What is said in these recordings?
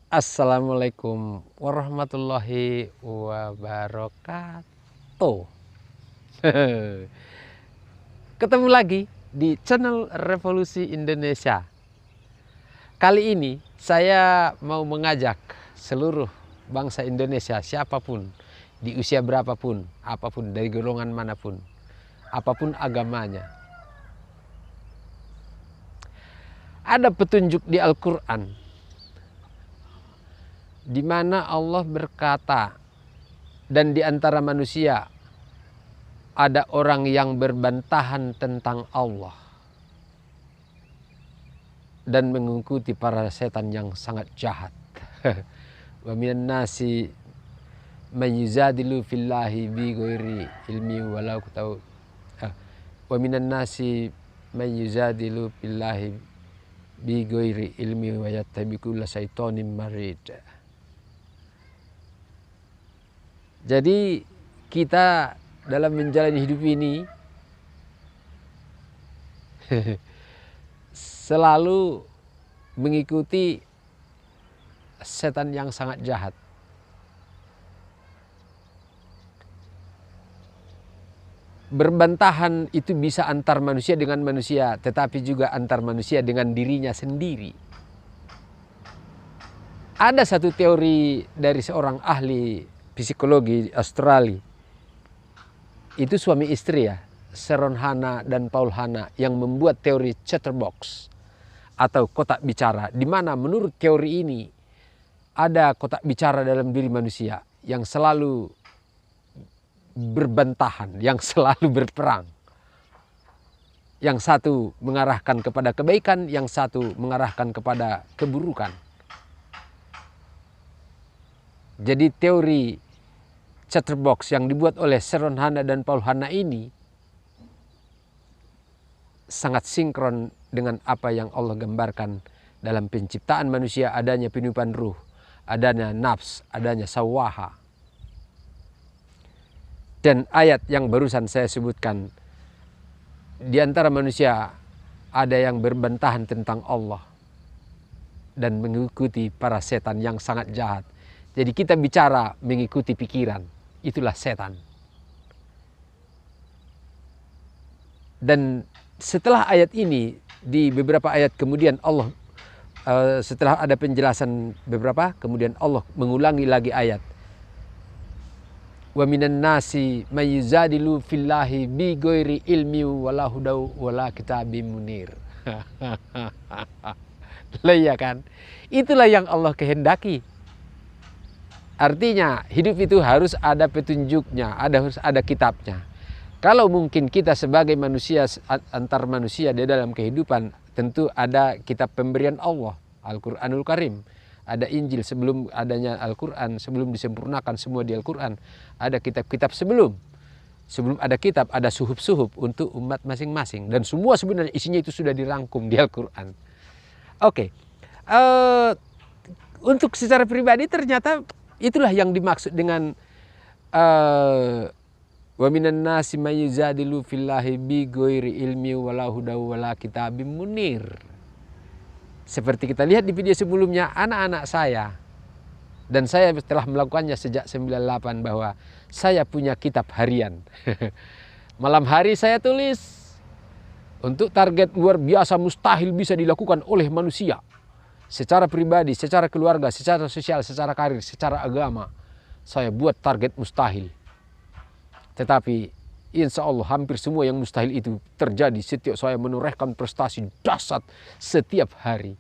Assalamualaikum warahmatullahi wabarakatuh. Ketemu lagi di channel Revolusi Indonesia. Kali ini saya mau mengajak seluruh bangsa Indonesia, siapapun, di usia berapapun, apapun, dari golongan manapun, apapun agamanya. Ada petunjuk di Al-Quran di mana Allah berkata, dan di antara manusia ada orang yang berbantahan tentang Allah dan mengikuti para setan yang sangat jahat. Wa minan nasi man yuzadilu fillahi bi ghairi ilmi walau tahu. Wa minan nasi man yuzadilu fillahi bi ghairi ilmi wa yattabi'u kulla syaitonin marid. Jadi kita dalam menjalani hidup ini selalu mengikuti setan yang sangat jahat. Berbantahan itu bisa antar manusia dengan manusia, tetapi juga antar manusia dengan dirinya sendiri. Ada satu teori dari seorang ahli psikologi Australia, itu suami istri ya, Sharon Hanna dan Paul Hanna, yang membuat teori chatterbox atau kotak bicara, di mana menurut teori ini ada kotak bicara dalam diri manusia yang selalu berbantahan, yang selalu berperang. Yang satu mengarahkan kepada kebaikan, yang satu mengarahkan kepada keburukan. Jadi teori chatterbox yang dibuat oleh Sharon Hanna dan Paul Hanna ini sangat sinkron dengan apa yang Allah gambarkan dalam penciptaan manusia, adanya peniupan ruh, adanya nafs, adanya sawaha. Dan ayat yang barusan saya sebutkan, di antara manusia ada yang berbantahan tentang Allah dan mengikuti para setan yang sangat jahat. Jadi kita bicara mengikuti pikiran, itulah setan. Dan setelah ayat ini, di beberapa ayat kemudian Allah, setelah ada penjelasan beberapa, kemudian Allah mengulangi lagi ayat. Wa minan nasi may yuzadilu fillahi bi ghairi ilmi wala hudau wala kitabim munir. Lah ya kan? Itulah yang Allah kehendaki. Artinya hidup itu harus ada petunjuknya, harus ada kitabnya. Kalau mungkin kita sebagai manusia, antar manusia di dalam kehidupan, tentu ada kitab pemberian Allah, Al-Quranul Karim. Ada Injil sebelum adanya Al-Quran, sebelum disempurnakan semua di Al-Quran. Ada kitab-kitab sebelum ada kitab, ada suhuf-suhuf untuk umat masing-masing. Dan semua sebenarnya isinya itu sudah dirangkum di Al-Quran. Oke. Untuk secara pribadi ternyata itulah yang dimaksud dengan wa minan nasi may yuzadilu fillahi bi ghairi ilmi wala hudaw wala kitabim munir. Seperti kita lihat di video sebelumnya, anak-anak saya, dan saya telah melakukannya sejak 98, bahwa saya punya kitab harian. Malam hari saya tulis untuk target luar biasa mustahil bisa dilakukan oleh manusia. Secara pribadi, secara keluarga, secara sosial, secara karir, secara agama, saya buat target mustahil. Tetapi insya Allah hampir semua yang mustahil itu terjadi setiap saya menorehkan prestasi dahsyat setiap hari.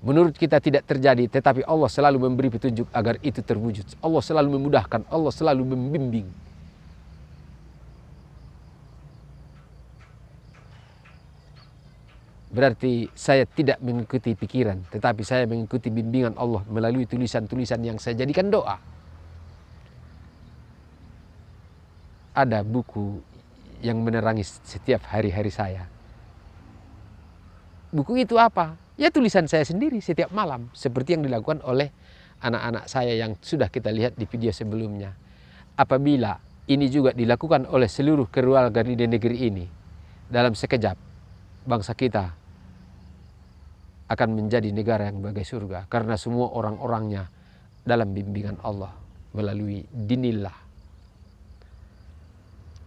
Menurut kita tidak terjadi, tetapi Allah selalu memberi petunjuk agar itu terwujud. Allah selalu memudahkan, Allah selalu membimbing. Berarti saya tidak mengikuti pikiran, tetapi saya mengikuti bimbingan Allah melalui tulisan-tulisan yang saya jadikan doa. Ada buku yang menerangi setiap hari-hari saya. Buku itu apa? Ya tulisan saya sendiri setiap malam, seperti yang dilakukan oleh anak-anak saya yang sudah kita lihat di video sebelumnya. Apabila ini juga dilakukan oleh seluruh keluarga di negeri ini, dalam sekejap bangsa kita akan menjadi negara yang bagai surga. Karena semua orang-orangnya dalam bimbingan Allah melalui dinillah.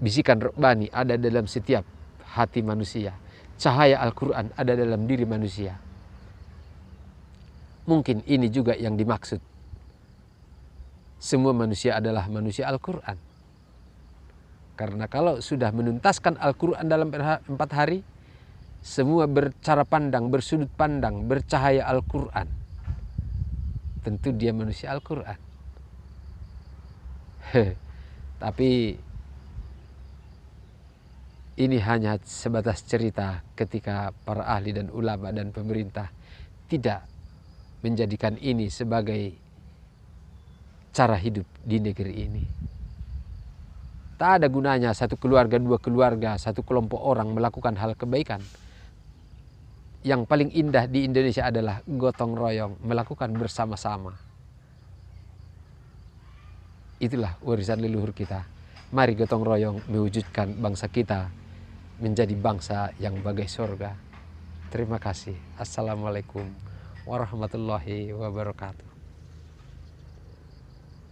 Bisikan Rabbani ada dalam setiap hati manusia. Cahaya Al-Quran ada dalam diri manusia. Mungkin ini juga yang dimaksud. Semua manusia adalah manusia Al-Quran. Karena kalau sudah menuntaskan Al-Quran dalam 4 hari, semua bercara pandang, bersudut pandang, bercahaya Al-Quran. Tentu dia manusia Al-Quran. Tapi ini hanya sebatas cerita ketika para ahli dan ulama dan pemerintah tidak menjadikan ini sebagai cara hidup di negeri ini. Tak ada gunanya satu keluarga, 2 keluarga, satu kelompok orang melakukan hal kebaikan. Yang paling indah di Indonesia adalah gotong royong, melakukan bersama-sama. Itulah warisan leluhur kita. Mari gotong royong mewujudkan bangsa kita menjadi bangsa yang bagai surga. Terima kasih. Assalamualaikum warahmatullahi wabarakatuh.